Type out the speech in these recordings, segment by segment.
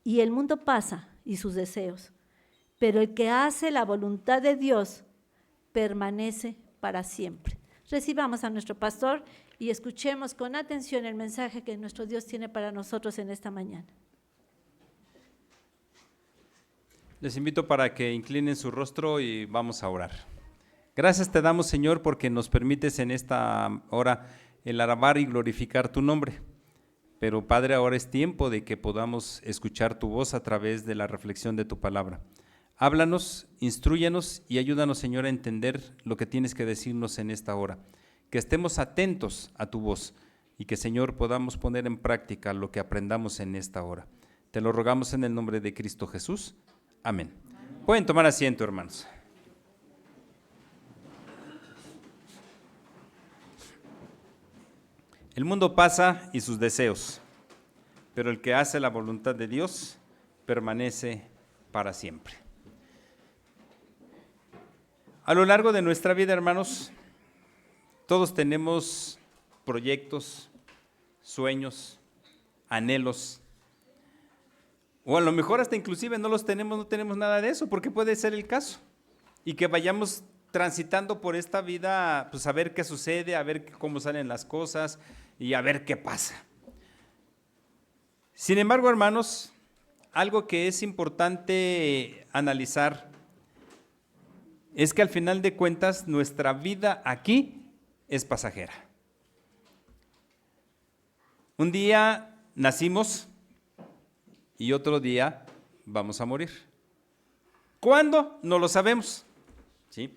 y el mundo pasa y sus deseos, pero el que hace la voluntad de Dios permanece para siempre. Recibamos a nuestro pastor y escuchemos con atención el mensaje que nuestro Dios tiene para nosotros en esta mañana. Les invito para que inclinen su rostro y vamos a orar. Gracias te damos, Señor, porque nos permites en esta hora el alabar y glorificar tu nombre. Pero, Padre, ahora es tiempo de que podamos escuchar tu voz a través de la reflexión de tu palabra. Háblanos, instrúyanos y ayúdanos, Señor, a entender lo que tienes que decirnos en esta hora. Que estemos atentos a tu voz y que, Señor, podamos poner en práctica lo que aprendamos en esta hora. Te lo rogamos en el nombre de Cristo Jesús. Amén. Pueden tomar asiento, hermanos. El mundo pasa y sus deseos, pero el que hace la voluntad de Dios permanece para siempre. A lo largo de nuestra vida, hermanos, todos tenemos proyectos, sueños, anhelos, o a lo mejor hasta inclusive no tenemos nada de eso, porque puede ser el caso, y que vayamos transitando por esta vida, pues a ver qué sucede, a ver cómo salen las cosas y a ver qué pasa. Sin embargo, hermanos, algo que es importante analizar es que al final de cuentas nuestra vida aquí es pasajera. Un día nacimos y otro día vamos a morir. ¿Cuándo? No lo sabemos, ¿sí?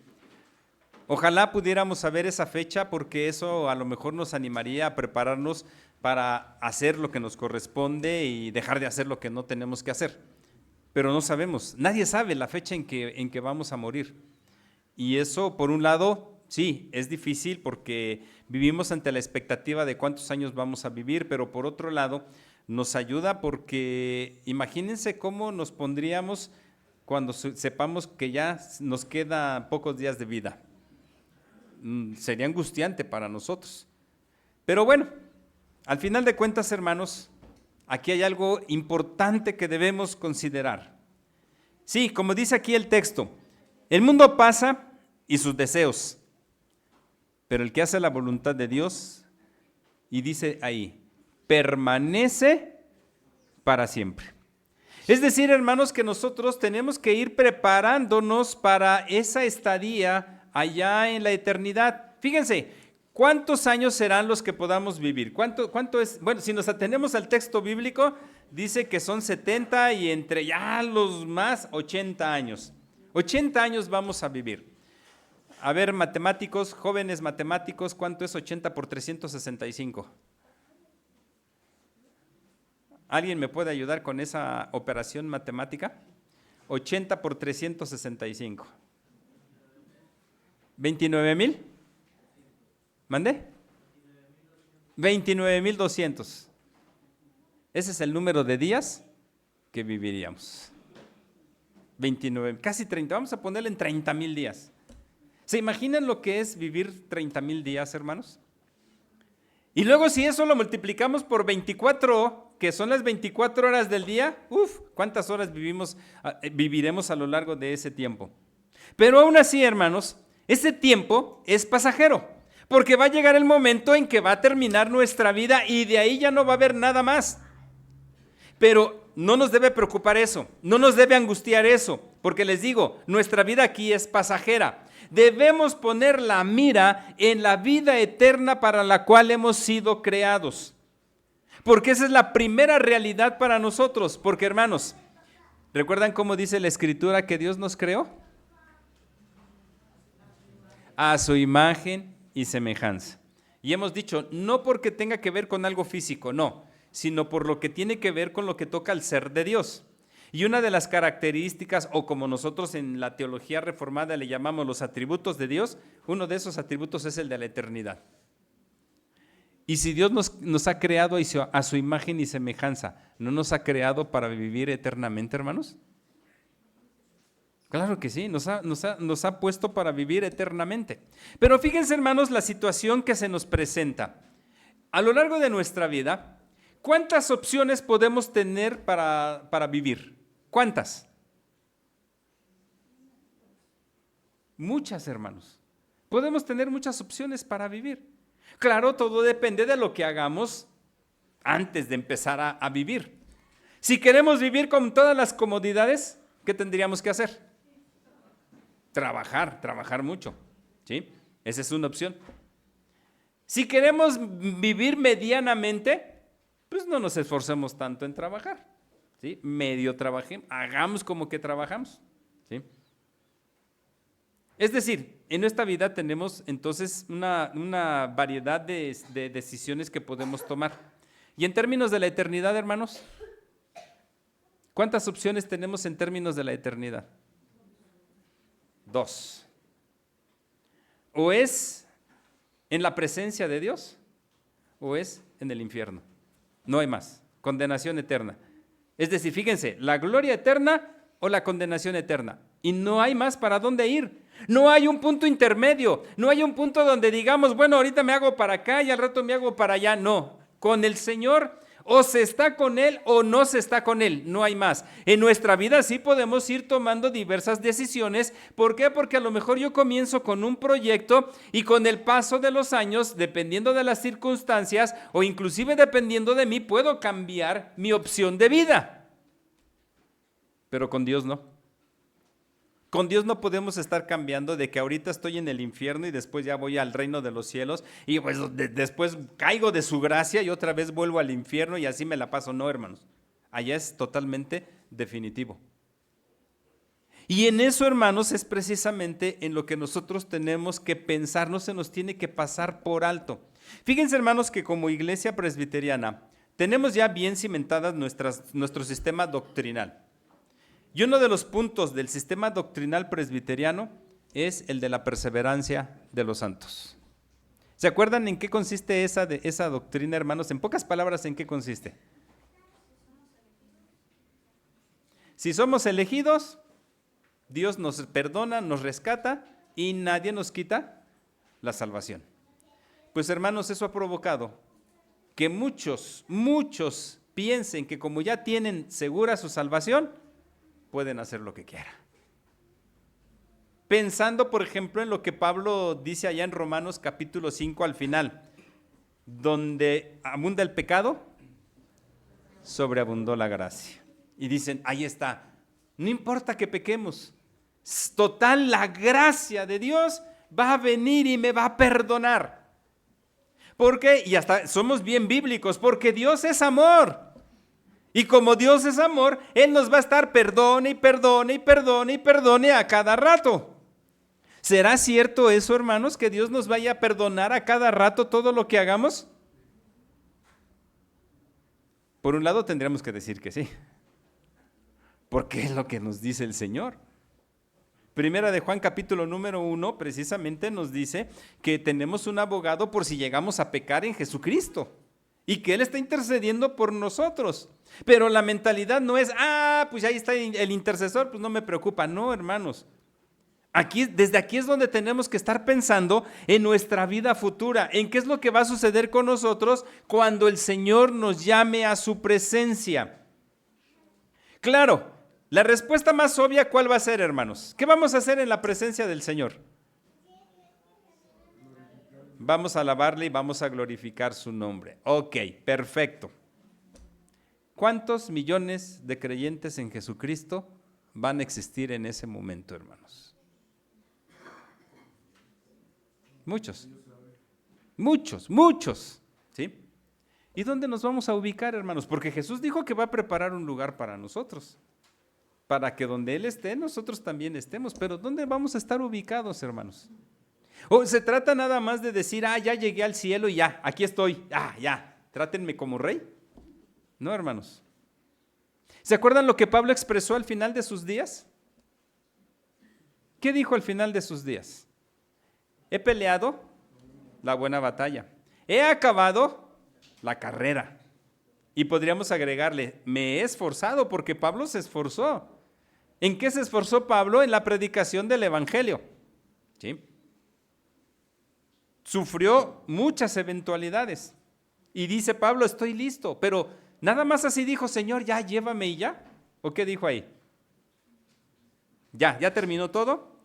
Ojalá pudiéramos saber esa fecha porque eso a lo mejor nos animaría a prepararnos para hacer lo que nos corresponde y dejar de hacer lo que no tenemos que hacer. Pero no sabemos, nadie sabe la fecha en que vamos a morir. Y eso, por un lado, sí, es difícil porque vivimos ante la expectativa de cuántos años vamos a vivir, pero por otro lado, nos ayuda porque imagínense cómo nos pondríamos cuando sepamos que ya nos quedan pocos días de vida. Sería angustiante para nosotros. Pero bueno, al final de cuentas, hermanos, aquí hay algo importante que debemos considerar. Sí, como dice aquí el texto, el mundo pasa y sus deseos, pero el que hace la voluntad de Dios, y dice ahí, permanece para siempre. Es decir, hermanos, que nosotros tenemos que ir preparándonos para esa estadía allá en la eternidad. Fíjense, ¿cuántos años serán los que podamos vivir? ¿Cuánto es? Bueno, si nos atenemos al texto bíblico, dice que son 70 y entre ya los más 80 años. 80 años vamos a vivir. A ver, matemáticos, jóvenes matemáticos, ¿cuánto es 80 por 365? ¿Alguien me puede ayudar con esa operación matemática? 80 por 365. ¿29,000? ¿Mandé? 29,200. Ese es el número de días que viviríamos. 29, casi 30, vamos a ponerle en 30,000 días. ¿Se imaginan lo que es vivir 30,000 días, hermanos? Y luego si eso lo multiplicamos por 24, que son las 24 horas del día, ¿cuántas horas viviremos a lo largo de ese tiempo? Pero aún así, hermanos, ese tiempo es pasajero, porque va a llegar el momento en que va a terminar nuestra vida y de ahí ya no va a haber nada más. Pero no nos debe preocupar eso, no nos debe angustiar eso, porque les digo, nuestra vida aquí es pasajera. Debemos poner la mira en la vida eterna para la cual hemos sido creados, porque esa es la primera realidad para nosotros, porque hermanos, ¿recuerdan cómo dice la Escritura que Dios nos creó? A su imagen y semejanza. Y hemos dicho, no porque tenga que ver con algo físico, no, sino por lo que tiene que ver con lo que toca al ser de Dios. Y una de las características, o como nosotros en la teología reformada le llamamos los atributos de Dios, uno de esos atributos es el de la eternidad. Y si Dios nos ha creado a su imagen y semejanza, ¿no nos ha creado para vivir eternamente, hermanos? Claro que sí, nos ha puesto para vivir eternamente. Pero fíjense, hermanos, la situación que se nos presenta. A lo largo de nuestra vida, ¿Cuántas opciones podemos tener para vivir? ¿Cuántas? Muchas, hermanos. Podemos tener muchas opciones para vivir. Claro, todo depende de lo que hagamos antes de empezar a vivir. Si queremos vivir con todas las comodidades, ¿qué tendríamos que hacer? Trabajar mucho, ¿sí? Esa es una opción. Si queremos vivir medianamente, pues no nos esforcemos tanto en trabajar, ¿sí? Medio trabajemos, hagamos como que trabajamos, ¿sí? Es decir, en esta vida tenemos entonces una variedad de decisiones que podemos tomar. Y en términos de la eternidad, hermanos, ¿cuántas opciones tenemos en términos de la eternidad? 2. O es en la presencia de Dios o es en el infierno. No hay más. Condenación eterna. Es decir, fíjense, la gloria eterna o la condenación eterna. Y no hay más para dónde ir. No hay un punto intermedio. No hay un punto donde digamos, bueno, ahorita me hago para acá y al rato me hago para allá. No. Con el Señor o se está con Él o no se está con Él. No hay más. En nuestra vida sí podemos ir tomando diversas decisiones. ¿Por qué? Porque a lo mejor yo comienzo con un proyecto y con el paso de los años, dependiendo de las circunstancias o inclusive dependiendo de mí, puedo cambiar mi opción de vida. Pero con Dios no. Con Dios no podemos estar cambiando de que ahorita estoy en el infierno y después ya voy al reino de los cielos y pues después caigo de su gracia y otra vez vuelvo al infierno y así me la paso. No, hermanos. Allá es totalmente definitivo. Y en eso, hermanos, es precisamente en lo que nosotros tenemos que pensar, no se nos tiene que pasar por alto. Fíjense, hermanos, que como iglesia presbiteriana tenemos ya bien cimentadas nuestro sistema doctrinal. Y uno de los puntos del sistema doctrinal presbiteriano es el de la perseverancia de los santos. ¿Se acuerdan en qué consiste esa doctrina, hermanos? En pocas palabras, ¿en qué consiste? Si somos elegidos, Dios nos perdona, nos rescata y nadie nos quita la salvación. Pues, hermanos, eso ha provocado que muchos piensen que como ya tienen segura su salvación, pueden hacer lo que quieran. Pensando, por ejemplo, en lo que Pablo dice allá en Romanos capítulo 5 al final, donde abunda el pecado, sobreabundó la gracia. Y dicen, ahí está, no importa que pequemos, total, la gracia de Dios va a venir y me va a perdonar. ¿Por qué? Y hasta somos bien bíblicos, porque Dios es amor. Y como Dios es amor, Él nos va a estar perdone y perdone y perdone y perdone a cada rato. ¿Será cierto eso, hermanos, que Dios nos vaya a perdonar a cada rato todo lo que hagamos? Por un lado tendríamos que decir que sí, porque es lo que nos dice el Señor. Primera de Juan capítulo número 1 precisamente nos dice que tenemos un abogado por si llegamos a pecar en Jesucristo. Y que Él está intercediendo por nosotros. Pero la mentalidad no es, pues ahí está el intercesor, pues no me preocupa. No, hermanos. Desde aquí es donde tenemos que estar pensando en nuestra vida futura, en qué es lo que va a suceder con nosotros cuando el Señor nos llame a su presencia. Claro, la respuesta más obvia, ¿cuál va a ser, hermanos? ¿Qué vamos a hacer en la presencia del Señor? Vamos a alabarle y vamos a glorificar su nombre. Ok, perfecto. ¿Cuántos millones de creyentes en Jesucristo van a existir en ese momento, hermanos? Muchos, ¿sí? ¿Y dónde nos vamos a ubicar, hermanos? Porque Jesús dijo que va a preparar un lugar para nosotros, para que donde Él esté, nosotros también estemos. Pero ¿dónde vamos a estar ubicados, hermanos? ¿O se trata nada más de decir, ya llegué al cielo y ya, aquí estoy, ya, trátenme como rey? No, hermanos. ¿Se acuerdan lo que Pablo expresó al final de sus días? ¿Qué dijo al final de sus días? He peleado la buena batalla, he acabado la carrera. Y podríamos agregarle, me he esforzado, porque Pablo se esforzó. ¿En qué se esforzó Pablo? En la predicación del evangelio, ¿sí? Sufrió muchas eventualidades, Y dice Pablo, estoy listo. Pero nada más así dijo, Señor, ya llévame y ya. ¿O qué dijo ahí? ¿Ya terminó todo?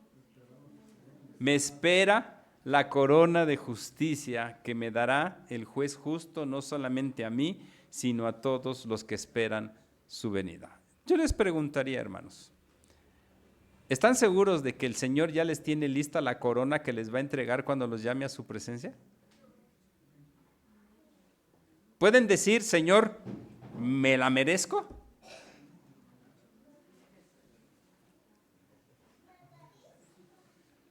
Me espera la corona de justicia que me dará el juez justo, no solamente a mí, sino a todos los que esperan su venida. Yo les preguntaría, hermanos, ¿están seguros de que el Señor ya les tiene lista la corona que les va a entregar cuando los llame a su presencia? ¿Pueden decir, Señor, me la merezco?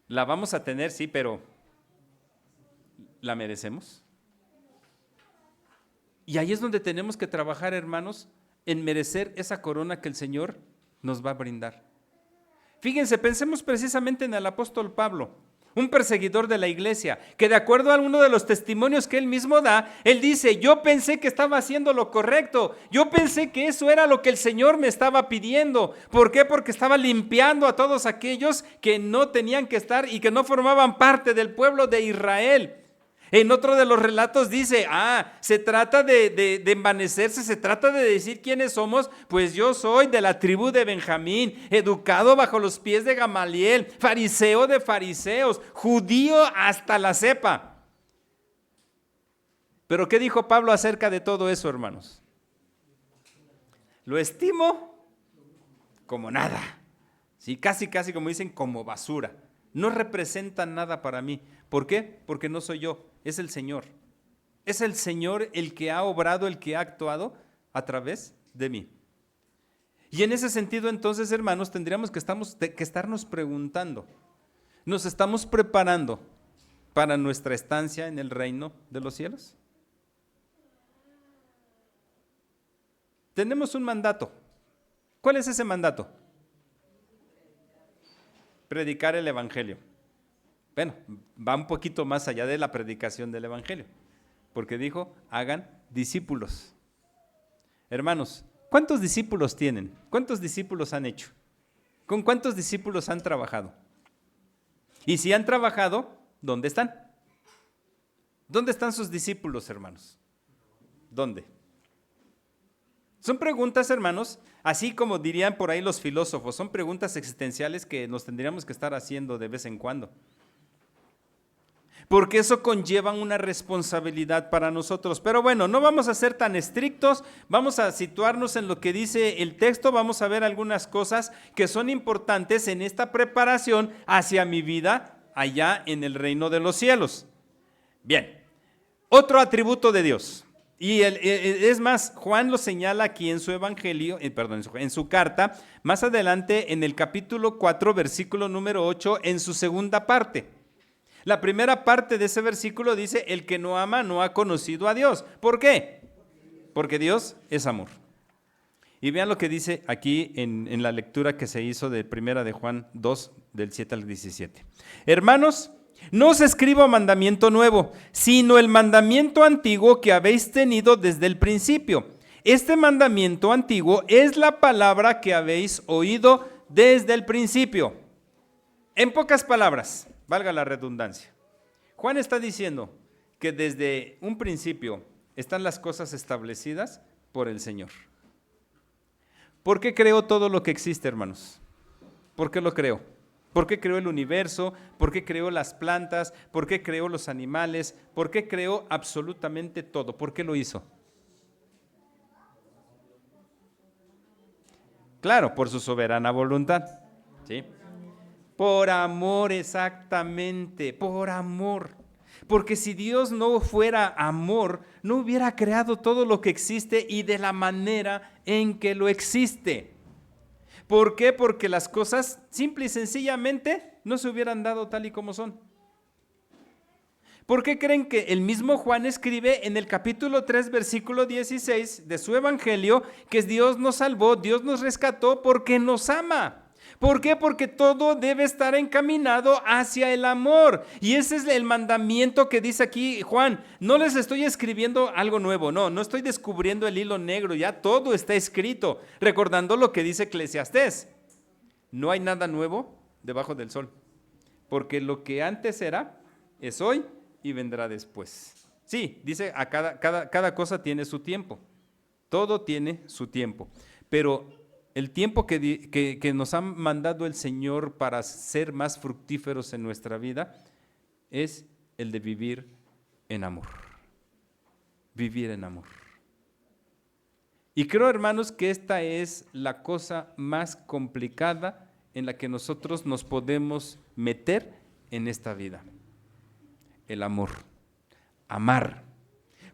La vamos a tener, sí, pero ¿la merecemos? Y ahí es donde tenemos que trabajar, hermanos, en merecer esa corona que el Señor nos va a brindar. Fíjense, pensemos precisamente en el apóstol Pablo, un perseguidor de la iglesia, que de acuerdo a uno de los testimonios que él mismo da, él dice, yo pensé que estaba haciendo lo correcto, yo pensé que eso era lo que el Señor me estaba pidiendo. ¿Por qué? Porque estaba limpiando a todos aquellos que no tenían que estar y que no formaban parte del pueblo de Israel. En otro de los relatos dice, se trata de envanecerse, se trata de decir quiénes somos, pues yo soy de la tribu de Benjamín, educado bajo los pies de Gamaliel, fariseo de fariseos, judío hasta la cepa. Pero ¿qué dijo Pablo acerca de todo eso, hermanos? Lo estimo como nada, ¿sí? Casi como dicen, como basura. No representa nada para mí. ¿Por qué? Porque no soy yo, es el Señor. Es el Señor el que ha obrado, el que ha actuado a través de mí. Y en ese sentido, entonces, hermanos, tendríamos que estarnos preguntando, ¿nos estamos preparando para nuestra estancia en el reino de los cielos? Tenemos un mandato. ¿Cuál es ese mandato? Predicar el evangelio. Bueno, va un poquito más allá de la predicación del evangelio, porque dijo, hagan discípulos. Hermanos, ¿cuántos discípulos tienen? ¿Cuántos discípulos han hecho? ¿Con cuántos discípulos han trabajado? Y si han trabajado, ¿dónde están? ¿Dónde están sus discípulos, hermanos? ¿Dónde? Son preguntas, hermanos, así como dirían por ahí los filósofos, son preguntas existenciales que nos tendríamos que estar haciendo de vez en cuando. Porque eso conlleva una responsabilidad para nosotros. Pero bueno, no vamos a ser tan estrictos, vamos a situarnos en lo que dice el texto, vamos a ver algunas cosas que son importantes en esta preparación hacia mi vida allá en el reino de los cielos. Bien, otro atributo de Dios. Y es más, Juan lo señala aquí en su evangelio, en su carta, más adelante en el capítulo 4, versículo número 8, en su segunda parte. La primera parte de ese versículo dice, el que no ama no ha conocido a Dios. ¿Por qué? Porque Dios es amor. Y vean lo que dice aquí en la lectura que se hizo de primera de Juan 2, del 7 al 17. Hermanos, no os escribo mandamiento nuevo, sino el mandamiento antiguo que habéis tenido desde el principio. Este mandamiento antiguo es la palabra que habéis oído desde el principio. En pocas palabras, valga la redundancia, Juan está diciendo que desde un principio están las cosas establecidas por el Señor. ¿Por qué creó todo lo que existe, hermanos? ¿Por qué lo creó? ¿Por qué creó el universo? ¿Por qué creó las plantas? ¿Por qué creó los animales? ¿Por qué creó absolutamente todo? ¿Por qué lo hizo? Claro, por su soberana voluntad, ¿sí? Por amor, exactamente, por amor. Porque si Dios no fuera amor, no hubiera creado todo lo que existe y de la manera en que lo existe. ¿Por qué? Porque las cosas simple y sencillamente no se hubieran dado tal y como son. ¿Por qué creen que el mismo Juan escribe en el capítulo 3, versículo 16 de su evangelio que Dios nos salvó, Dios nos rescató porque nos ama? ¿Por qué? Porque todo debe estar encaminado hacia el amor. Y ese es el mandamiento que dice aquí Juan. No les estoy escribiendo algo nuevo, no estoy descubriendo el hilo negro, ya todo está escrito, recordando lo que dice Eclesiastés. No hay nada nuevo debajo del sol, porque lo que antes era, es hoy y vendrá después. Sí, dice, a cada cosa tiene su tiempo. Todo tiene su tiempo. Pero el tiempo que nos ha mandado el Señor para ser más fructíferos en nuestra vida es el de vivir en amor. Vivir en amor. Y creo, hermanos, que esta es la cosa más complicada en la que nosotros nos podemos meter en esta vida. El amor. Amar.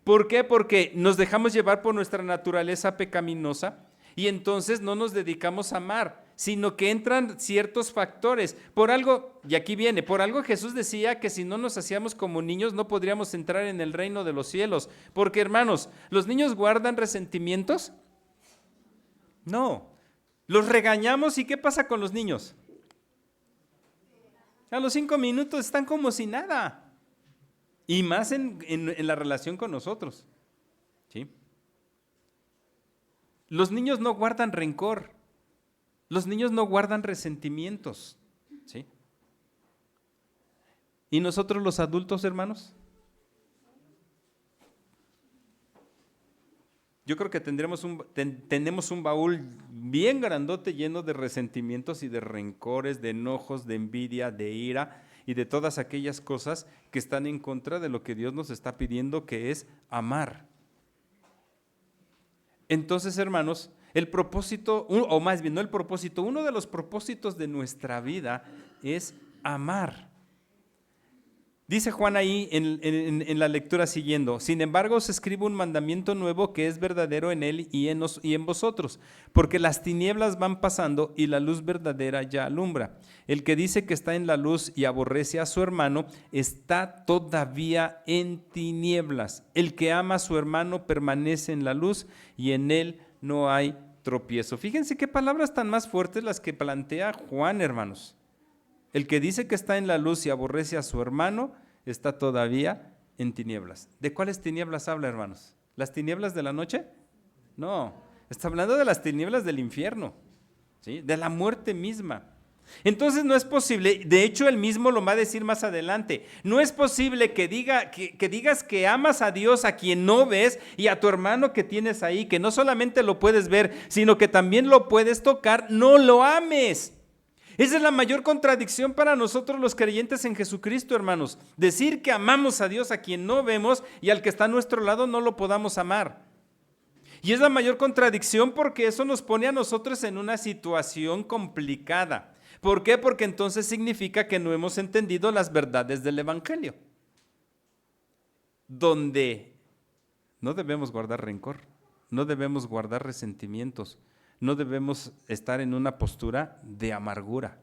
¿Por qué? Porque nos dejamos llevar por nuestra naturaleza pecaminosa y entonces no nos dedicamos a amar, sino que entran ciertos factores. Por algo, y aquí viene, por algo Jesús decía que si no nos hacíamos como niños no podríamos entrar en el reino de los cielos. Porque, hermanos, ¿los niños guardan resentimientos? No. Los regañamos y ¿qué pasa con los niños? A los 5 minutos están como si nada. Y más en la relación con nosotros. ¿Sí? Los niños no guardan rencor. Los niños no guardan resentimientos. ¿Sí? ¿Y nosotros los adultos, hermanos? Yo creo que tenemos un baúl bien grandote lleno de resentimientos y de rencores, de enojos, de envidia, de ira y de todas aquellas cosas que están en contra de lo que Dios nos está pidiendo, que es amar. Entonces, hermanos, el propósito, o más bien no el propósito, uno de los propósitos de nuestra vida es amar. Dice Juan ahí en la lectura siguiendo: sin embargo, os escribo un mandamiento nuevo que es verdadero en él y en vosotros, porque las tinieblas van pasando y la luz verdadera ya alumbra. El que dice que está en la luz y aborrece a su hermano está todavía en tinieblas. El que ama a su hermano permanece en la luz y en él no hay tropiezo. Fíjense qué palabras tan más fuertes las que plantea Juan, hermanos. El que dice que está en la luz y aborrece a su hermano está todavía en tinieblas. ¿De cuáles tinieblas habla, hermanos? ¿Las tinieblas de la noche? No, está hablando de las tinieblas del infierno, ¿sí? De la muerte misma. Entonces no es posible, de hecho él mismo lo va a decir más adelante, no es posible que digas que amas a Dios a quien no ves y a tu hermano que tienes ahí, que no solamente lo puedes ver, sino que también lo puedes tocar, no lo ames. Esa es la mayor contradicción para nosotros los creyentes en Jesucristo, hermanos. Decir que amamos a Dios a quien no vemos y al que está a nuestro lado no lo podamos amar. Y es la mayor contradicción porque eso nos pone a nosotros en una situación complicada. ¿Por qué? Porque entonces significa que no hemos entendido las verdades del Evangelio. Donde no debemos guardar rencor, no debemos guardar resentimientos. No debemos estar en una postura de amargura.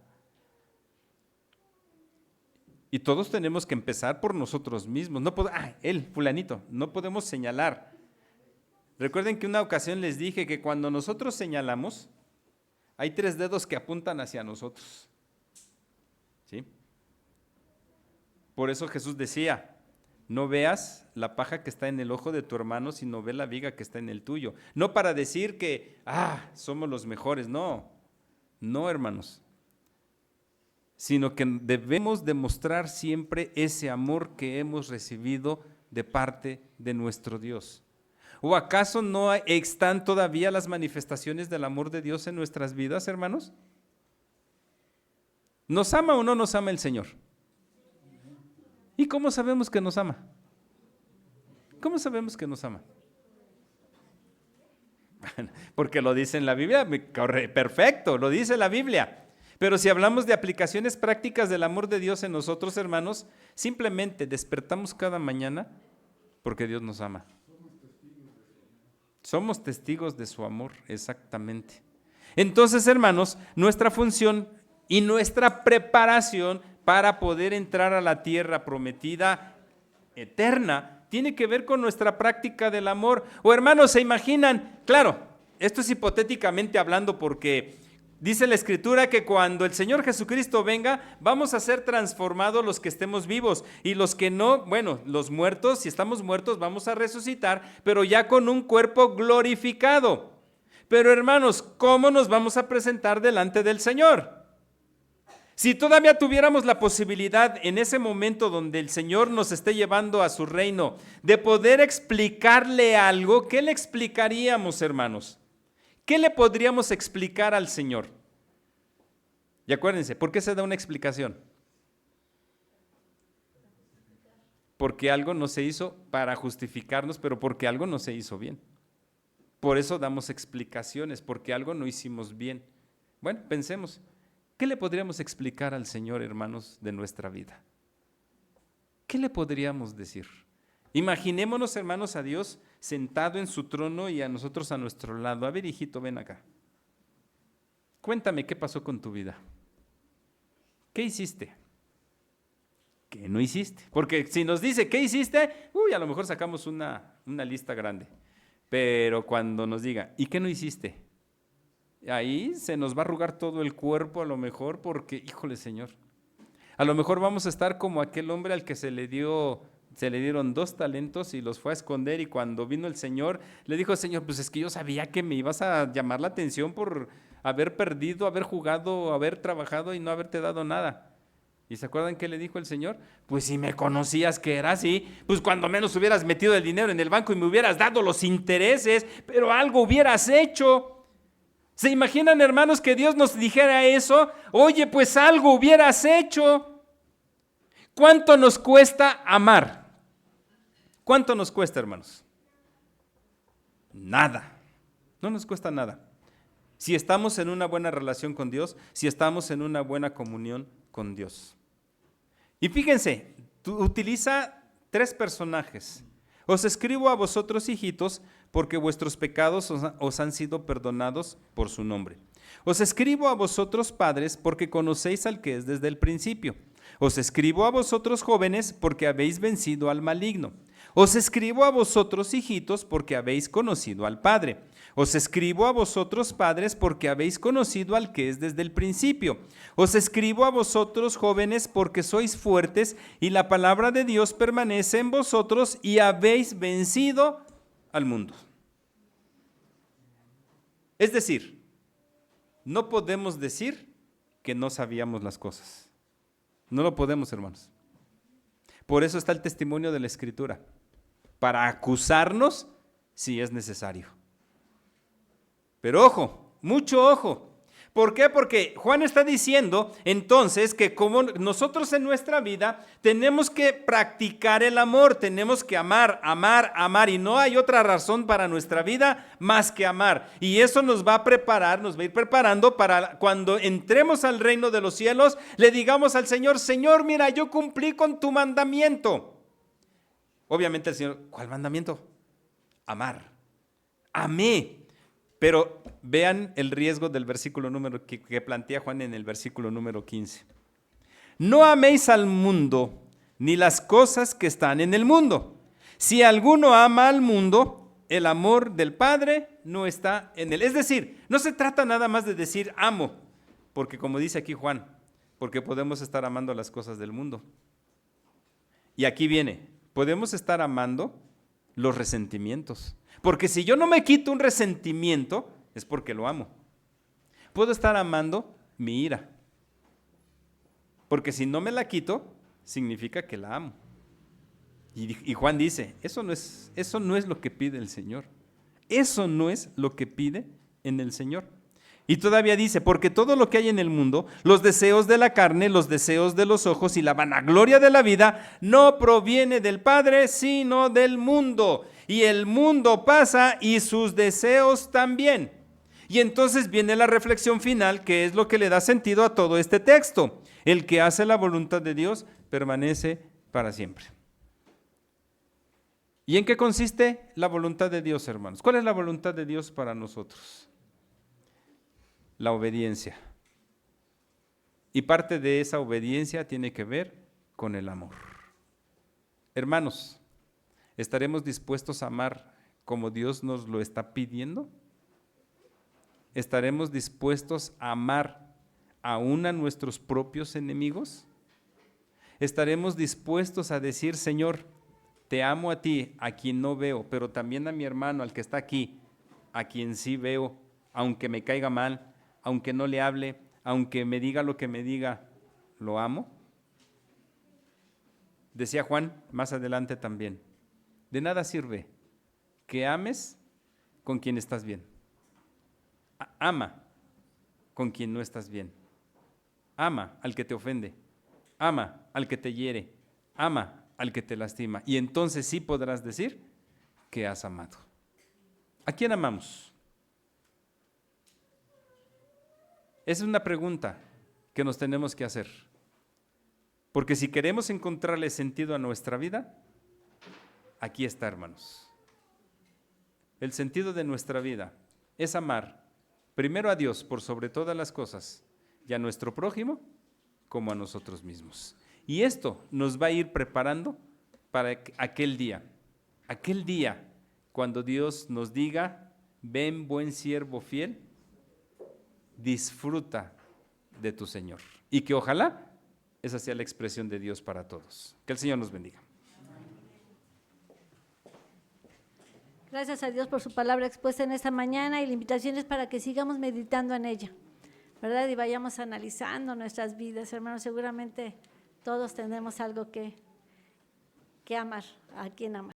Y todos tenemos que empezar por nosotros mismos. No él, fulanito, no podemos señalar. Recuerden que una ocasión les dije que cuando nosotros señalamos, hay 3 dedos que apuntan hacia nosotros. ¿Sí? Por eso Jesús decía: no veas la paja que está en el ojo de tu hermano, sino ve la viga que está en el tuyo. No para decir que, somos los mejores, no, hermanos. Sino que debemos demostrar siempre ese amor que hemos recibido de parte de nuestro Dios. ¿O acaso no están todavía las manifestaciones del amor de Dios en nuestras vidas, hermanos? ¿Nos ama o no nos ama el Señor? ¿Y cómo sabemos que nos ama? ¿Cómo sabemos que nos ama? Porque lo dice en la Biblia, perfecto, lo dice la Biblia. Pero si hablamos de aplicaciones prácticas del amor de Dios en nosotros, hermanos, simplemente despertamos cada mañana porque Dios nos ama. Somos testigos de su amor, exactamente. Entonces, hermanos, nuestra función y nuestra preparación para poder entrar a la tierra prometida eterna tiene que ver con nuestra práctica del amor. O hermanos, ¿se imaginan? Claro, esto es hipotéticamente hablando porque dice la Escritura que cuando el Señor Jesucristo venga, vamos a ser transformados los que estemos vivos y los que no, los muertos, si estamos muertos vamos a resucitar, pero ya con un cuerpo glorificado. Pero hermanos, ¿cómo nos vamos a presentar delante del Señor? Si todavía tuviéramos la posibilidad en ese momento donde el Señor nos esté llevando a su reino, de poder explicarle algo, ¿qué le explicaríamos, hermanos? ¿Qué le podríamos explicar al Señor? Y acuérdense, ¿por qué se da una explicación? Porque algo no se hizo para justificarnos, pero porque algo no se hizo bien. Por eso damos explicaciones, porque algo no hicimos bien. Bueno, pensemos, ¿qué le podríamos explicar al Señor, hermanos, de nuestra vida? ¿Qué le podríamos decir? Imaginémonos, hermanos, a Dios sentado en su trono y a nosotros a nuestro lado. A ver, hijito, ven acá. Cuéntame qué pasó con tu vida. ¿Qué hiciste? ¿Qué no hiciste? Porque si nos dice ¿qué hiciste? A lo mejor sacamos una lista grande. Pero cuando nos diga ¿y qué no hiciste? Ahí se nos va a arrugar todo el cuerpo a lo mejor porque, híjole Señor, a lo mejor vamos a estar como aquel hombre al que se le dieron 2 talentos y los fue a esconder, y cuando vino el Señor le dijo: Señor, pues es que yo sabía que me ibas a llamar la atención por haber perdido, haber jugado, haber trabajado y no haberte dado nada. ¿Y se acuerdan qué le dijo el Señor? Pues si me conocías que era así, pues cuando menos hubieras metido el dinero en el banco y me hubieras dado los intereses, pero algo hubieras hecho. ¿Se imaginan, hermanos, que Dios nos dijera eso? Oye, pues algo hubieras hecho. ¿Cuánto nos cuesta amar? ¿Cuánto nos cuesta, hermanos? Nada. No nos cuesta nada. Si estamos en una buena relación con Dios, si estamos en una buena comunión con Dios. Y fíjense, utiliza 3 personajes. Os escribo a vosotros, hijitos, porque vuestros pecados os han sido perdonados por su nombre. Os escribo a vosotros, padres, porque conocéis al que es desde el principio. Os escribo a vosotros, jóvenes, porque habéis vencido al maligno. Os escribo a vosotros, hijitos, porque habéis conocido al Padre. Os escribo a vosotros, padres, porque habéis conocido al que es desde el principio. Os escribo a vosotros, jóvenes, porque sois fuertes y la palabra de Dios permanece en vosotros y habéis vencido al mundo. Es decir, no podemos decir que no sabíamos las cosas. No lo podemos, hermanos. Por eso está el testimonio de la Escritura, para acusarnos si es necesario. Pero ojo, mucho ojo. ¿Por qué? Porque Juan está diciendo entonces que como nosotros en nuestra vida tenemos que practicar el amor, tenemos que amar, amar, amar, y no hay otra razón para nuestra vida más que amar. Y eso nos va a preparar, nos va a ir preparando para cuando entremos al reino de los cielos, le digamos al Señor: Señor, mira, yo cumplí con tu mandamiento. Obviamente el Señor: ¿cuál mandamiento? Amar. Amé. Pero vean el riesgo del versículo número que plantea Juan en el versículo número 15. No améis al mundo, ni las cosas que están en el mundo. Si alguno ama al mundo, el amor del Padre no está en él. Es decir, no se trata nada más de decir amo, porque como dice aquí Juan, porque podemos estar amando las cosas del mundo. Y aquí viene, podemos estar amando los resentimientos. Porque si yo no me quito un resentimiento, es porque lo amo. Puedo estar amando mi ira. Porque si no me la quito, significa que la amo. Y Juan dice, eso no es lo que pide el Señor. Eso no es lo que pide en el Señor. Y todavía dice, porque todo lo que hay en el mundo, los deseos de la carne, los deseos de los ojos y la vanagloria de la vida, no proviene del Padre, sino del mundo. Y el mundo pasa y sus deseos también. Y entonces viene la reflexión final, que es lo que le da sentido a todo este texto. El que hace la voluntad de Dios permanece para siempre. ¿Y en qué consiste la voluntad de Dios, hermanos? ¿Cuál es la voluntad de Dios para nosotros? La obediencia. Y parte de esa obediencia tiene que ver con el amor. Hermanos, ¿estaremos dispuestos a amar como Dios nos lo está pidiendo? ¿Estaremos dispuestos a amar aún a nuestros propios enemigos? ¿Estaremos dispuestos a decir: Señor, te amo a ti, a quien no veo, pero también a mi hermano, al que está aquí, a quien sí veo, aunque me caiga mal, aunque no le hable, aunque me diga lo que me diga, lo amo. Decía Juan más adelante también, de nada sirve que ames con quien estás bien. Ama con quien no estás bien. Ama al que te ofende. Ama al que te hiere. Ama al que te lastima. Y entonces sí podrás decir que has amado. ¿A quién amamos? Esa es una pregunta que nos tenemos que hacer. Porque si queremos encontrarle sentido a nuestra vida, aquí está, hermanos. El sentido de nuestra vida es amar primero a Dios por sobre todas las cosas y a nuestro prójimo como a nosotros mismos. Y esto nos va a ir preparando para aquel día cuando Dios nos diga, ven buen siervo fiel, disfruta de tu Señor. Y que ojalá esa sea la expresión de Dios para todos. Que el Señor nos bendiga. Gracias a Dios por su palabra expuesta en esta mañana y la invitación es para que sigamos meditando en ella, ¿verdad? Y vayamos analizando nuestras vidas, hermanos. Seguramente todos tenemos algo que amar, a quien amar.